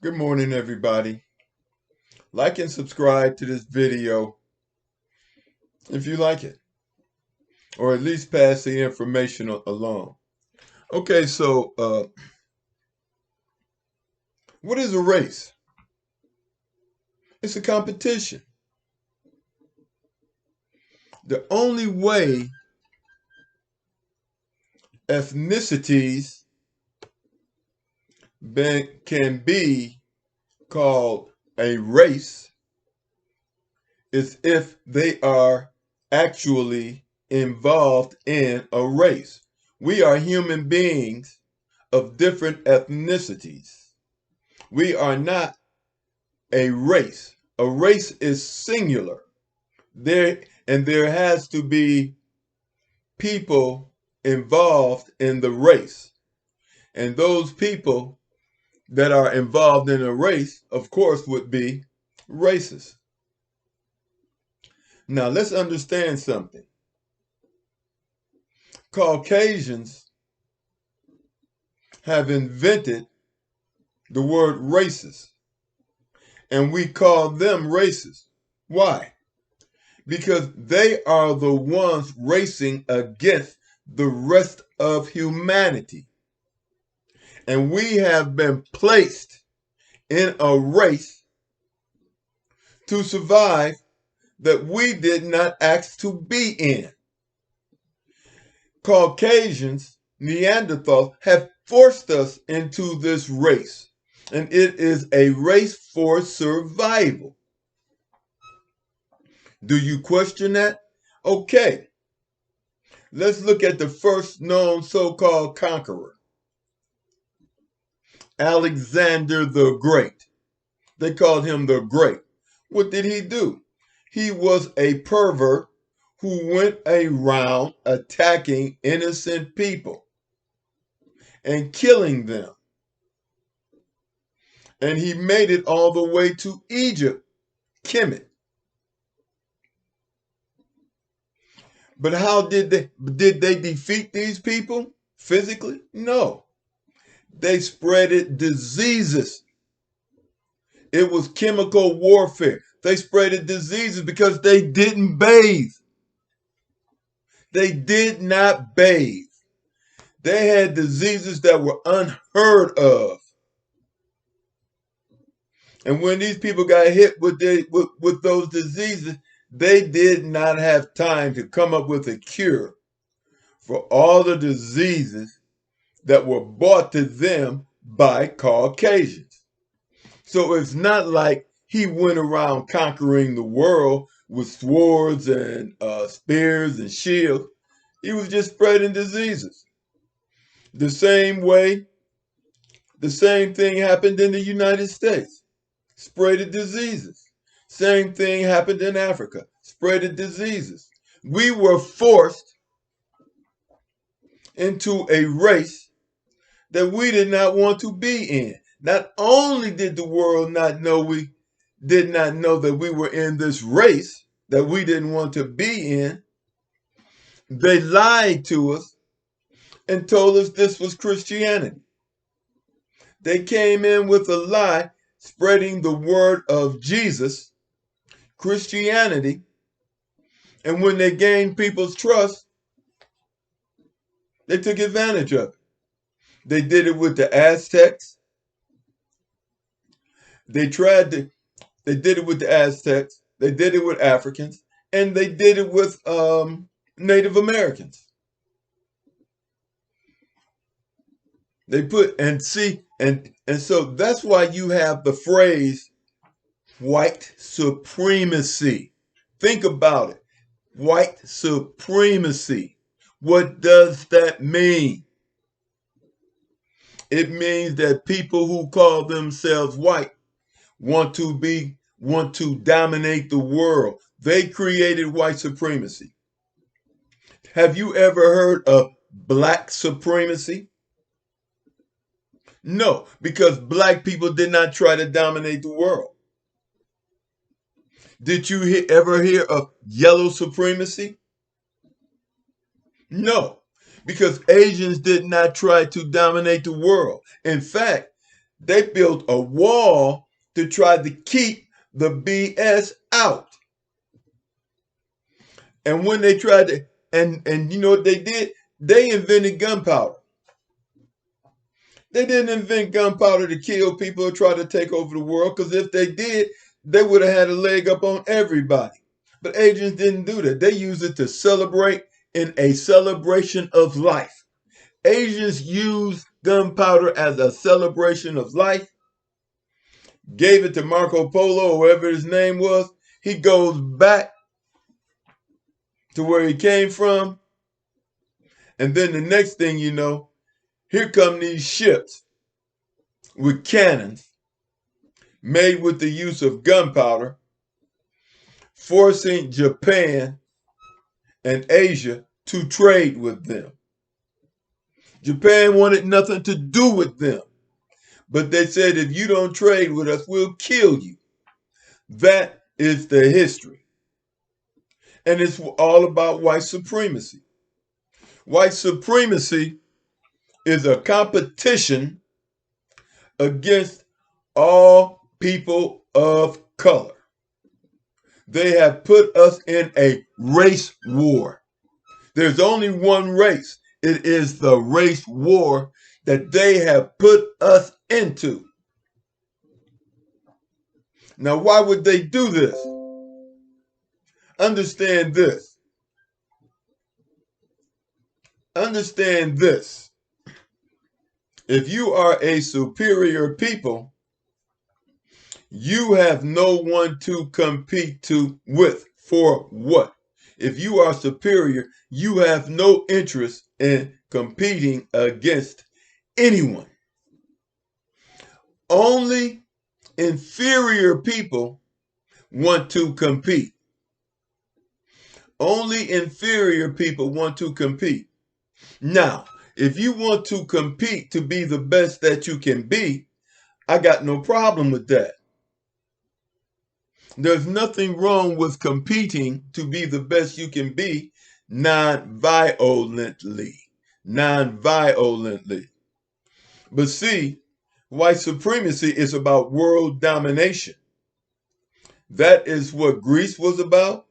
Good morning, everybody. Like and subscribe to this video if you like it, or at least pass the information along. Okay, so what is a race? It's a competition. The only way ethnicities can be called a race is if they are actually involved in a race. We are human beings of different ethnicities. We are not a race. A race is singular. There has to be people involved in the race. And those people that are involved in a race, of course, would be races. Now, let's understand something. Caucasians have invented the word races, and we call them races. Why? Because they are the ones racing against the rest of humanity. And we have been placed in a race to survive that we did not ask to be in. Caucasians, Neanderthals, have forced us into this race, and it is a race for survival. Do you question that? Okay, let's look at the first known so-called conqueror, Alexander the Great. They called him the Great. What did he do? He was a pervert who went around attacking innocent people and killing them. And he made it all the way to Egypt, Kemet. But how did they defeat these people physically? No. They spreaded diseases. It was chemical warfare. They spreaded diseases because they didn't bathe. They did not bathe. They had diseases that were unheard of. And when these people got hit with those diseases, they did not have time to come up with a cure for all the diseases that were brought to them by Caucasians. So it's not like he went around conquering the world with swords and spears and shields. He was just spreading diseases. The same way, the same thing happened in the United States. Spreaded diseases. Same thing happened in Africa. Spreaded diseases. We were forced into a race that we did not want to be in. Not only did the world not know we did not know that we were in this race that we didn't want to be in, they lied to us and told us this was Christianity. They came in with a lie, spreading the word of Jesus, Christianity, and when they gained people's trust, they took advantage of it. They did it with the Aztecs. They did it with the Aztecs. They did it with Africans, and they did it with Native Americans. They put and see and so that's why you have the phrase white supremacy. Think about it. White supremacy. What does that mean? It means that people who call themselves white want to dominate the world. They created white supremacy. Have you ever heard of black supremacy? No, because black people did not try to dominate the world. Did you ever hear of yellow supremacy? No, because Asians did not try to dominate the world. In fact, They built a wall to try to keep the BS out. And when they tried to, and you know what they did? They invented gunpowder. They didn't invent gunpowder to kill people or try to take over the world, because if they did, they would have had a leg up on everybody. But Asians didn't do that. They used it to celebrate in a celebration of life. Asians used gunpowder as a celebration of life, gave it to Marco Polo or whatever his name was. He goes back to where he came from. And then the next thing you know, here come these ships with cannons made with the use of gunpowder, forcing Japan and Asia to trade with them. Japan wanted nothing to do with them, but they said, if you don't trade with us, we'll kill you. That is the history. And it's all about white supremacy. White supremacy is a competition against all people of color. They have put us in a race war. There's only one race. It is the race war that they have put us into. Now, why would they do this? Understand this. Understand this. If you are a superior people, you have no one to compete with. For what? If you are superior, you have no interest in competing against anyone. Only inferior people want to compete. Only inferior people want to compete. Now, if you want to compete to be the best that you can be, I got no problem with that. There's nothing wrong with competing to be the best you can be non-violently. Non-violently. But see, white supremacy is about world domination. That is what Greece was about.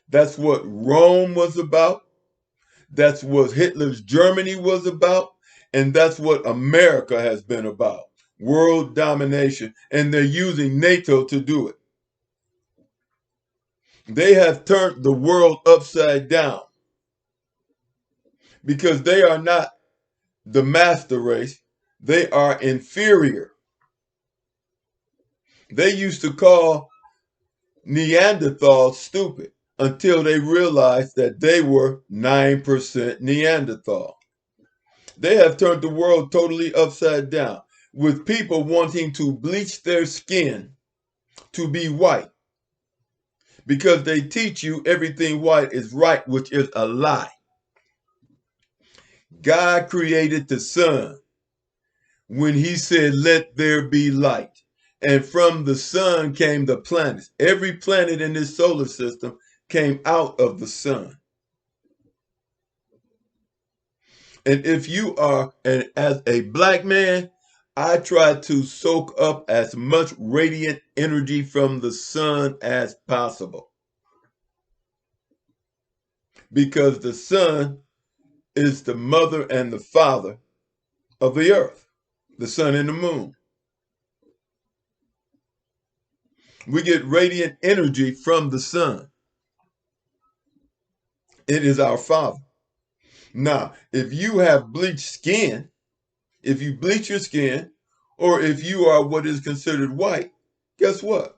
That's what Rome was about. That's what Hitler's Germany was about. And that's what America has been about. World domination. And they're using NATO to do it. They have turned the world upside down because they are not the master race. They are inferior. They used to call Neanderthals stupid until they realized that they were 9% Neanderthal. They have turned the world totally upside down with people wanting to bleach their skin to be white because they teach you everything white is right, which is a lie. God created the sun when he said, let there be light. And from the sun came the planets. Every planet in this solar system came out of the sun. And if you are, as a black man, I try to soak up as much radiant energy from the sun as possible. Because the sun is the mother and the father of the earth, the sun and the moon. We get radiant energy from the sun. It is our father. Now, if you have bleached skin, if you bleach your skin, or if you are what is considered white, guess what?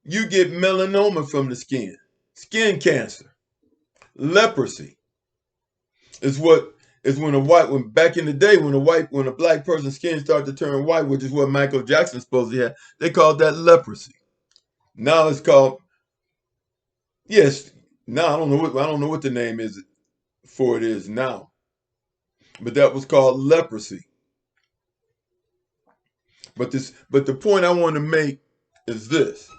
You get melanoma from the skin cancer, leprosy. Is what is when back in the day when a black person's skin started to turn white, which is what Michael Jackson supposedly had, they called that leprosy. Now it's called, yes, now I don't know what the name is for it is now. But that was called leprosy. But the point I want to make is this.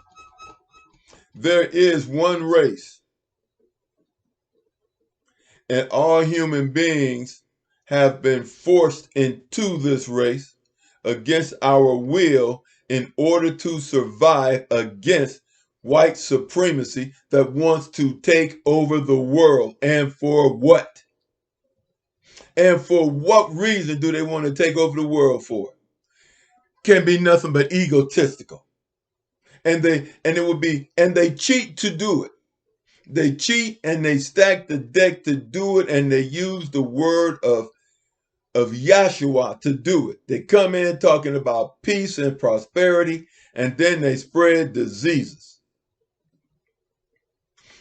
There is one race, and all human beings have been forced into this race against our will in order to survive against white supremacy that wants to take over the world. And for what? And for what reason do they want to take over the world for? Can be nothing but egotistical. And they cheat to do it. They cheat and they stack the deck to do it, and they use the word of Yahshua to do it. They come in talking about peace and prosperity, and then they spread diseases.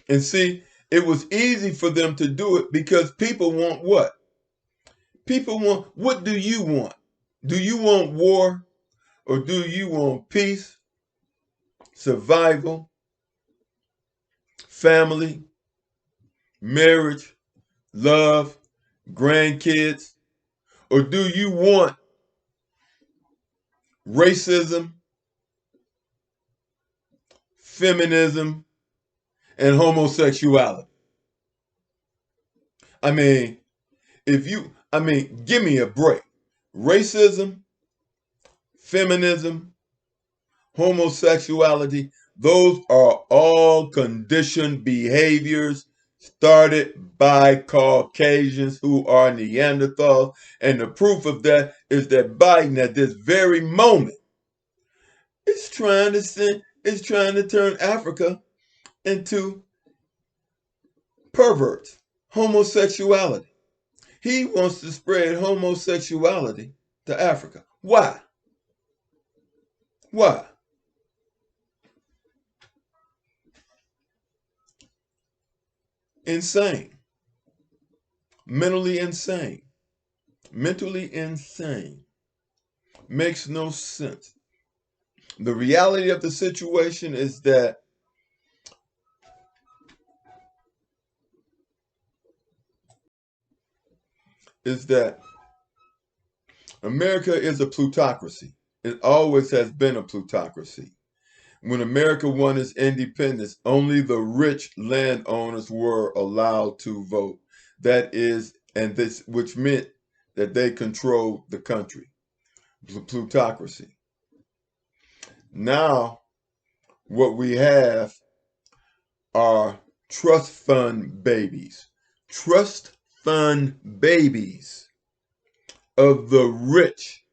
And see, it was easy for them to do it because people want what? People want, what do you want? Do you want war, or do you want peace, survival, family, marriage, love, grandkids? Or do you want racism, feminism, and homosexuality? I mean, give me a break. Racism, feminism, homosexuality, those are all conditioned behaviors started by Caucasians who are Neanderthals. And the proof of that is that Biden at this very moment is trying to turn Africa into perverts, homosexuality. He wants to spread homosexuality to Africa. Why? Why? Insane. Mentally insane. Mentally insane. Makes no sense. The reality of the situation is that America is a plutocracy. It always has been a plutocracy. When America won its independence, only the rich landowners were allowed to vote. That is, which meant that they controlled the country. Plutocracy. Now, what we have are trust fund babies. Trust fund babies of the rich.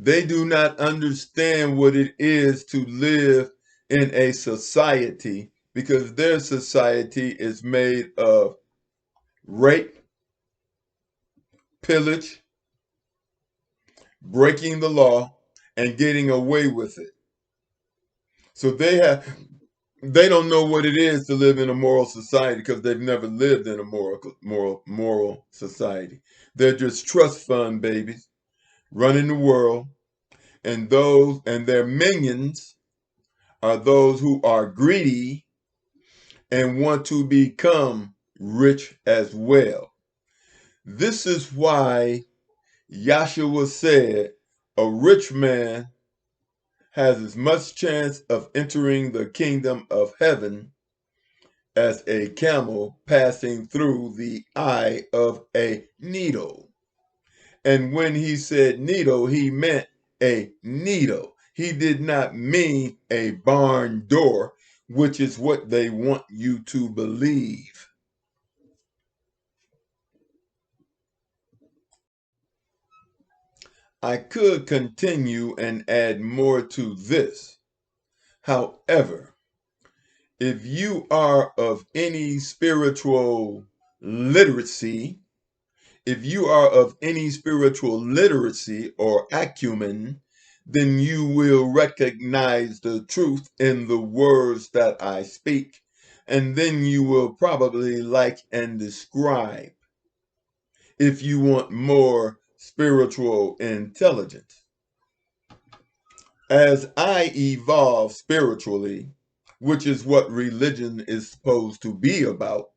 They do not understand what it is to live in a society because their society is made of rape, pillage, breaking the law, and getting away with it. So they don't know what it is to live in a moral society because they've never lived in a moral society. They're just trust fund babies running the world, and their minions are those who are greedy and want to become rich as well. This is why Yahshua said a rich man has as much chance of entering the kingdom of heaven as a camel passing through the eye of a needle. And when he said needle, he meant a needle. He did not mean a barn door, which is what they want you to believe. I could continue and add more to this. However, if you are of any spiritual literacy, if you are of any spiritual literacy or acumen, then you will recognize the truth in the words that I speak, and then you will probably like and describe if you want more spiritual intelligence. As I evolve spiritually, which is what religion is supposed to be about,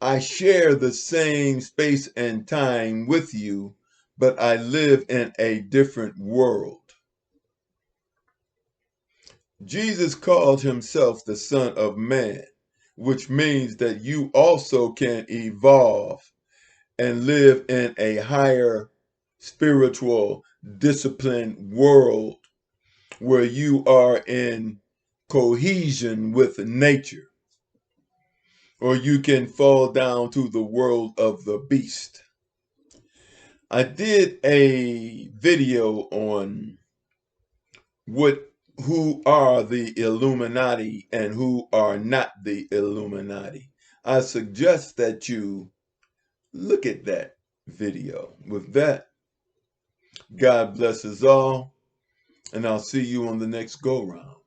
I share the same space and time with you, but I live in a different world. Jesus called himself the Son of Man, which means that you also can evolve and live in a higher spiritual, disciplined world where you are in cohesion with nature, or you can fall down to the world of the beast. I did a video on who are the Illuminati and who are not the Illuminati. I suggest that you look at that video. With that, God bless us all, and I'll see you on the next go round.